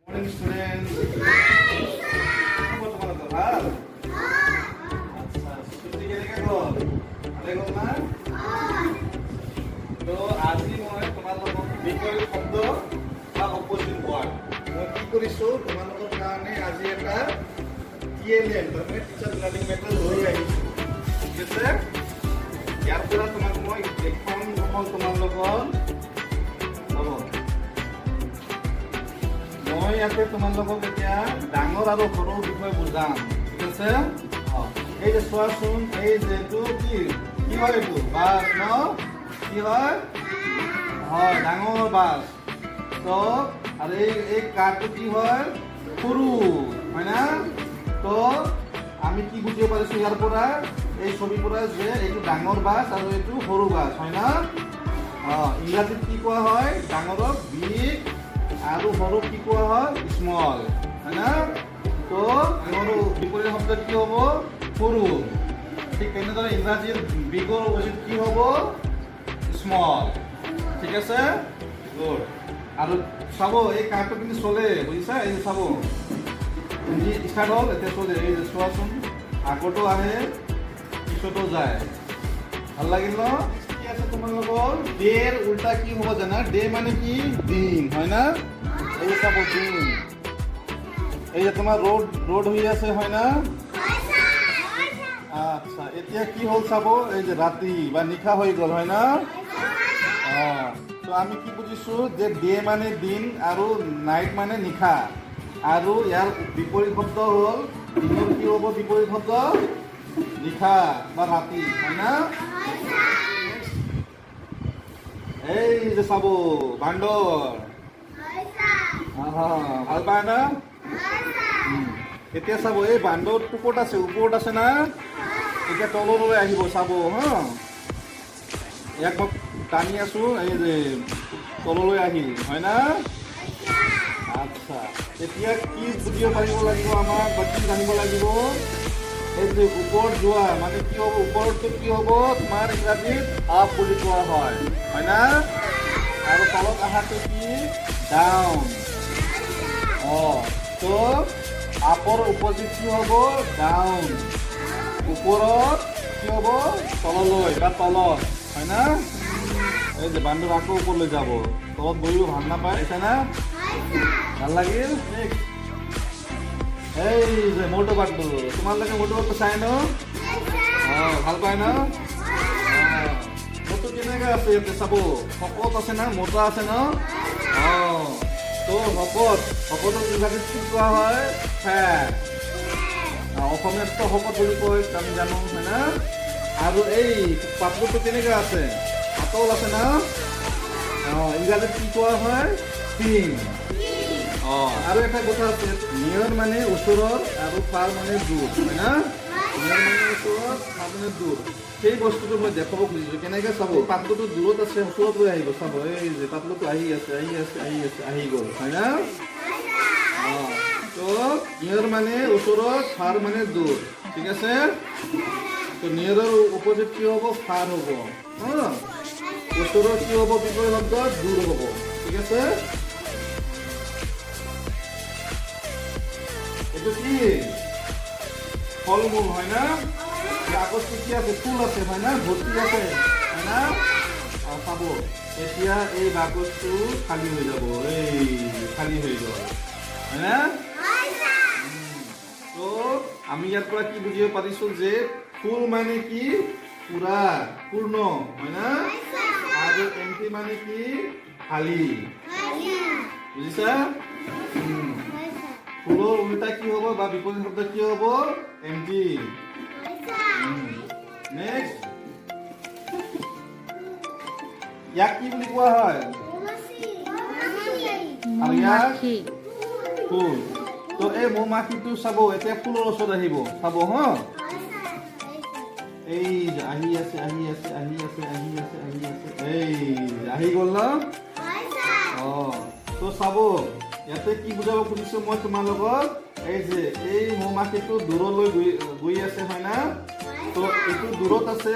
Morning, students. তোমালোকৰ ভাল? আচ্ছা, ছুটি কেনেকৈ গ'ল? ভালে গ'ল না? তো আজি মই তোমালোকক বিপৰীত শব্দ বা অপজিট ৱাৰ্ড মই কি কৰিছোঁ তোমালোকৰ কাৰণে আজি এটা TLM তাৰমানে টিচাৰ লাৰ্নিং মেথড লৈ আহিছোঁ। ঠিক আছে? ইয়াৰ পৰা তোমাক মই এখন তোমালোকৰ মই ইয়াতে তোমালোকক এতিয়া ডাঙৰ আৰু সৰুৰ বিষয়ে বুজাম। ঠিক আছে? এই যে চোৱাচোন, এই যে এইটো কি হয়, এইটো বাছ ন? কি হয়? হয়, ডাঙৰ বাছ। তো আৰু এই কাৰটো কি হয়? সৰু হয় না? তো আমি কি বুজিব পাৰিছো ইয়াৰ পৰা, এই ছবিৰ পৰা যে এইটো ডাঙৰ বাছ আৰু এইটো সৰু বাছ হয় না? ইংৰাজীত কি কোৱা হয়? ডাঙৰক বিগ আৰু সৰু কি কোৱা হয়? স্মল হয় না? তো সৰু বিপৰীত শব্দত কি হ'ব? সৰু। ঠিক তেনেদৰে ইংৰাজীত বিগৰ অপজিট কি হ'ব? স্মল। ঠিক আছে? গুড। আৰু চাব এই কাৰটো কিন্তু চলে, বুজিছা? এই যে চাব ষ্টাৰ্ট হ'ল, এতিয়া চলে। এই যে চোৱাচোন, আগতো আহে পিছতো যায়। ভাল লাগিল ন? কি আছে তোমালোকৰ? ডেৰ উল্টা কি হ'ব জানা? ডে মানে কি? দিন হয় না? এই চাব দিন। এই যে তোমাৰ ৰ'দ হৈ আছে হয় না? আচ্ছা, এতিয়া কি হ'ল চাব, এই যে ৰাতি বা নিশা হৈ গ'ল হয় না? তো আমি কি বুজিছো যে ডে মানে দিন আৰু নাইট মানে নিশা, আৰু ইয়াৰ বিপৰীত শব্দ হ'ল দিনৰ কি হ'ব? বিপৰীত শব্দ নিশা বা ৰাতি হয় না? এই যে চাব বান্দৰ, ভাল পায় না? এতিয়া চাব এই বান্দৰটো ক'ত আছে? ওপৰত আছে না? এতিয়া তললৈ আহিব চাব হা। ইয়াক মই টানি আছো, এই যে তললৈ আহিল হয় না? আচ্ছা, এতিয়া কি বুজিব পাৰিব লাগিব আমাক বা কি জানিব লাগিব? এই যে ওপৰত যোৱা মানে কি হ'ব? ওপৰতটো কি হ'ব? তোমাৰ ইংৰাজীত আপ বুলি কোৱা হয় হয় না? আৰু তলত অহাটো কি? ডাউন। তো আপৰ অপজিট কি হ'ব? ডাউন। ওপৰত কি হ'ব? তললৈ বা তলত হয় না? এই যে বান্দৰ আকৌ ওপৰলৈ যাব, তলত বহিব ভাল নাপায় আছে না? ভাল লাগিল? এই যে মটু পাতলু, তোমালোকে মটু পাতলু চাই ন? ভাল পায় ন? মটু কেনেকৈ আছে ইয়াতে চাব, শকত আছে না? মোটা আছে ন? তো শকতক ইংৰাজীত কি কোৱা হয়? ফেট। অসমীয়াততো শকত বুলি কয়, আমি জানো হয় না? আৰু এই পাতলুটো কেনেকৈ আছে? পাতল আছে না? ইংৰাজীত কি কোৱা হয়? থিন। আৰু এটা কথা আছে, নিয়ৰ মানে ওচৰৰ আৰু ফাৰ মানে দূৰ হয় না? নিয়ৰ মানে ওচৰত, ফাৰ মানে দূৰ। সেই বস্তুটো মই দেখাব খুজিছোঁ। কেনেকৈ চাব, পাতলুটো দূৰত আছে, ওচৰত লৈ আহিব চাব। এই যে পাতলুটো আহি আছে আহি গ'ল হয় না? তো নিয়ৰ মানে ওচৰত, ফাৰ মানে দূৰ। ঠিক আছে? তো নিয়ৰৰ অপজিট কি হ'ব? ফাৰ হ'ব। ওচৰত কি হ'ব? বিপৰীত শব্দ দূৰ হ'ব। ঠিক আছে? এইটো কি? ফল মূল হয় না? কাগজটো কি আছে? ফুল আছে হয় না? ভৰ্তি আছে হয় না? চাব এতিয়া এই কাগজটো খালী হৈ যাব, এই খালী হৈ গ'ল হয় না? তো আমি ইয়াৰ পৰা কি বুজিব পাৰিছো যে ফুল মানে কি? পুৰা পূৰ্ণ হয় না? আৰু এমটি মানে কি? খালী। বুজিছা? ফুলৰ উল্টা কি হ'ব বা বিপৰীত শব্দ কি হ'ব? এমটি। নেক্সট, ইয়াক কি বুলি কোৱা হয়? আৰু ইয়াক ফুল। তো এই মৌ-মাখিটো চাব, এতিয়া ফুলৰ ওচৰত আহিব চাব হা। এই যে আহি আছে এই আহি গ'ল ন? তো চাব ইয়াতে কি বুজাব খুজিছো মই তোমালোকক, এই যে এই মৌ-মাখিটো দূৰলৈ গৈ আছে হয় না? তো এইটো দূৰত আছে,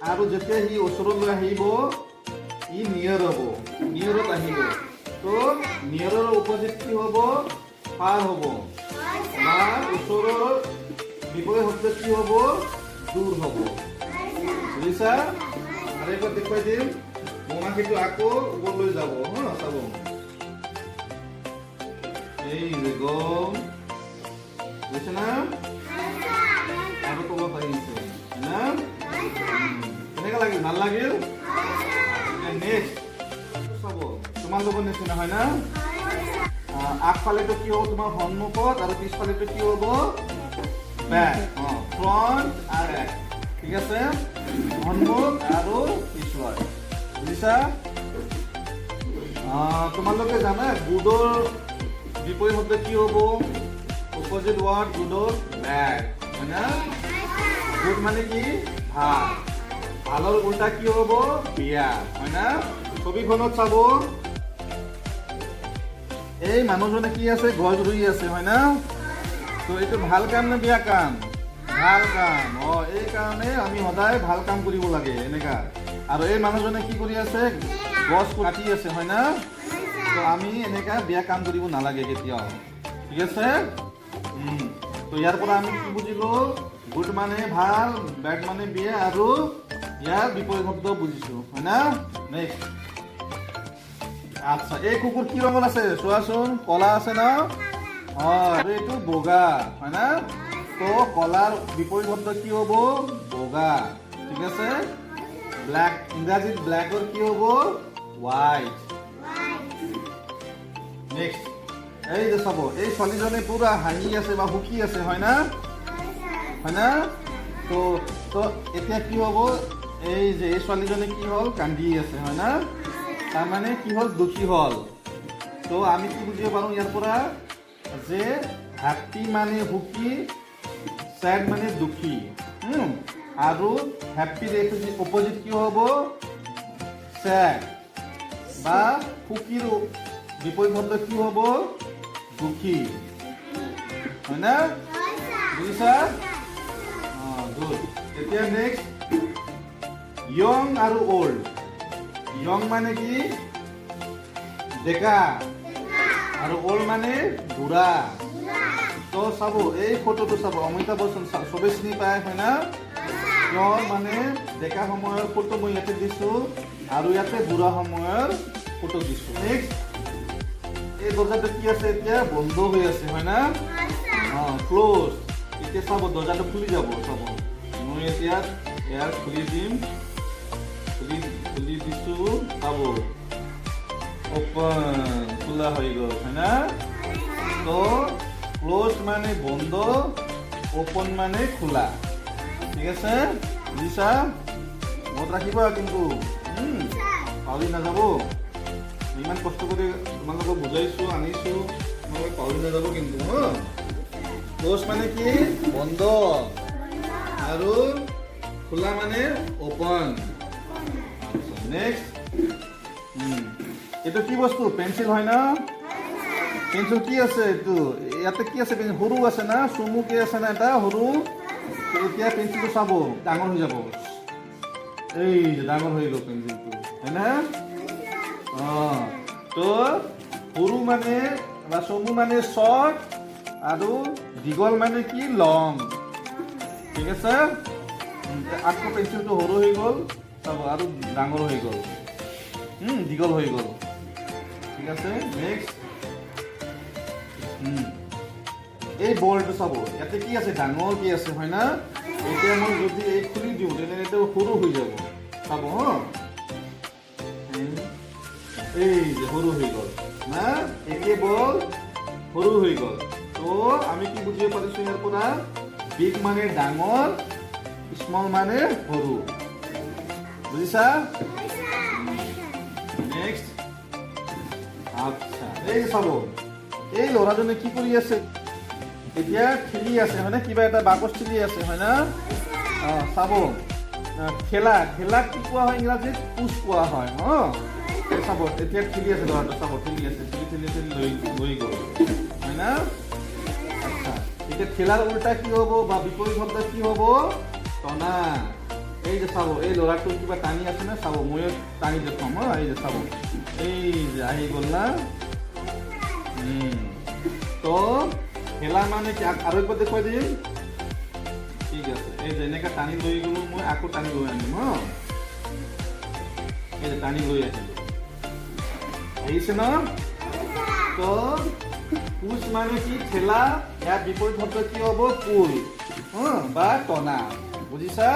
আৰু যেতিয়া সি ওচৰলৈ আহিব ই নিয়ৰ হ'ব, নিয়ৰত আহিব। তো নিয়ৰৰ অপজিট কি হ'ব ফাৰ হ'ব বা ওচৰৰ বিপৰীত শব্দ কি হ'ব দূৰ হ'ব বুজিছা আৰু এবাৰ দেখুৱাই দিম মৌমাখিটো আকৌ ওপৰলৈ যাব হা চাব এই যে গম বুজিছে না আৰু ক'ব পাৰিছে না কেনেকুৱা লাগিল ভাল লাগিল নেক্সট চাব তোমালোকৰ নিচিনা হয় না আগফালেটো কি হ'ব তোমাৰ সন্মুখত আৰু পিছফালেটো কি হ'ব বেক ফ্ৰণ্ট আৰু বেক ঠিক আছে সন্মুখ আৰু পিছফাল বুজিছা তোমালোকে জানা গুডৰ বিপৰীত শব্দ কি হ'ব অপজিট ৱাৰ্ড গুডৰ বেক হয় না গুড মানে কি ভাল ভালৰ উল্টা কি হ'ব বিয়া হয় না ছবিখনত চাব এই মানুহজনে কি আছে গছ ৰুই আছে হয় না তো এইটো ভাল কাম নে বেয়া কাম ভাল কাম এই কাৰণে আমি সদায় ভাল কাম কৰিব লাগে এনেকা আৰু এই মানুহজনে কি কৰি আছে গছ কাটি আছে হয় না তো আমি এনেকা বেয়া কাম কৰিব নালাগে কেতিয়াও ঠিক আছে তো ইয়াৰ পৰা আমি কি বুজিলো গুড মানে ভাল বেড মানে বেয়া আৰু ইয়াৰ বিপৰীত শব্দ বুজিছো হয় না নেক্সট আচ্ছা এই কুকুৰ কি ৰঙৰ আছে চোৱাচোন কলা আছে না আৰু এইটো বগা হয় না তো কলাৰ বিপৰীত শব্দ কি হ'ব বগা ঠিক আছে ব্ল্যাক ইংৰাজীত ব্ল্যাকৰ কি হ'ব হোৱাইট নেক্সট এই যে চাব এই ছোৱালীজনী পুৰা হাঁহি আছে বা সুখী আছে হয় না তো তো এতিয়া কি হ'ব এই যে এই ছোৱালীজনী কি হ'ল কান্দি আছে হয় না তাৰমানে কি হ'ল দুখী হ'ল তো আমি কি বুজিব পাৰোঁ ইয়াৰ পৰা যে হ্যাপি মানে সুখী স্যাড মানে দুখী আৰু হ্যাপিৰ অপজিট কি হ'ব স্যাড বা সুখীৰ বিপৰীত শব্দ কি হ'ব দুখী হয় না বুজিছা গুড এতিয়া নেক্সট ইয়ং আৰু ওল্ড ইয়ং মানে কি ডেকা আৰু ওল্ড মানে বুঢ়া তো চাব এই ফটোটো চাব অমিতাভ বচ্চন চবে চিনি পায় হয় না ইয়ং মানে ডেকা সময়ৰ ফটো মই ইয়াতে দিছোঁ আৰু ইয়াতে বুঢ়া সময়ৰ ফটো দিছোঁ নেক্সট এই দরজাটো কি আছে এতিয়া বন্ধ হৈ আছে হয় না ক্লোজ এতিয়া চাব দরজাটো খুলি যাব চাব মই এতিয়া ইয়াৰ খুলি দিম খুলি দিছো চাব ওপেন খোলা হৈ গ'ল হয় না তো ক্লোজ মানে বন্ধ ওপেন মানে খোলা ঠিক আছে বুজিছা মনত ৰাখিবা কিন্তু পাহৰি নাযাব ইমান কষ্ট কৰি তোমালোকক বুজাইছো আনিছো তোমালোকে পাহৰি নাযাব কিন্তু ক্লোজ মানে কি বন্ধ আৰু খোলা মানে ওপেন নেক্সট এইটো কি বস্তু পেন্সিল হয় না পেন্সিল কি আছে এইটো ইয়াতে কি আছে পেন্সিল সৰু আছে না চুমুকি আছে না এটা সৰু এতিয়া পেন্সিলটো চাব ডাঙৰ হৈ যাব এই যে ডাঙৰ হৈ গ'ল পেন্সিলটো হয় না তো সৰু মানে বা চমু মানে শৰ্ট আৰু দীঘল মানে কি লং ঠিক আছে আকৌ পেন্সিলটো সৰু হৈ গ'ল চাব আৰু ডাঙৰ হৈ গ'ল দীঘল হৈ গ'ল ঠিক আছে নেক্সট এই বলটো চাব ইয়াতে কি আছে ডাঙৰ কি আছে হয় না এতিয়া মই যদি এই খুলি দিওঁ তেনেহ'লে এইটো সৰু হৈ যাব চাব এই যে সৰু হৈ গ'ল না একে বল সৰু হৈ গ'ল তো আমি কি বুজিব পাৰিছোঁ ইয়াৰ পৰা বিগ মানে ডাঙৰ স্মল মানে সৰু বুজিছা নেক্সট আচ্ছা এই চাব এই ল'ৰাজনে কি কৰি আছে এতিয়া খেলি আছে হয়নে কিবা এটা বাকচ খেলি আছে হয় না চাব খেলা খেলাক কি কোৱা হয় ইংৰাজীত পুছ কোৱা হয় চাব এতিয়া খেলি আছে ল'ৰাটো চাব খেলি আছে খেলি লৈ গ'ল হয় না আচ্ছা এতিয়া খেলাৰ উল্টা কি হ'ব বা বিপৰীত শব্দ কি হ'ব টনা এই যে চাব এই ল'ৰাটো কিবা টানি আছে না চাব ময়ো টানি দেখুৱাম এই যে চাব এই যে আহি গ'ল না তো খেলা মানে কি আৰু একবাৰ দেখুৱাই দিম ঠিক আছে এই যে এনেকৈ টানি লৈ গ'লো মই আকৌ টানি লৈ আনিম এই যে টানি লৈ আহিলোঁ আহিছে ন তো পুশ মানে কি ঠেলা ইয়াৰ বিপৰীত শব্দ কি হ'ব পুল বা টনা বুজিছা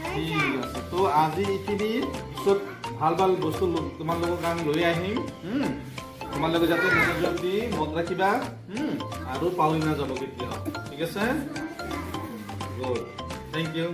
ঠিক আছে তো আজি এইখিনি পিছত ভাল ভাল বস্তু তোমালোকৰ কাৰণে লৈ আহিম তোমালোকে যাতে মনোযোগ দি মনত ৰাখিবা আৰু পাহৰি নাযাব কেতিয়াও ঠিক আছে গুড থেংক ইউ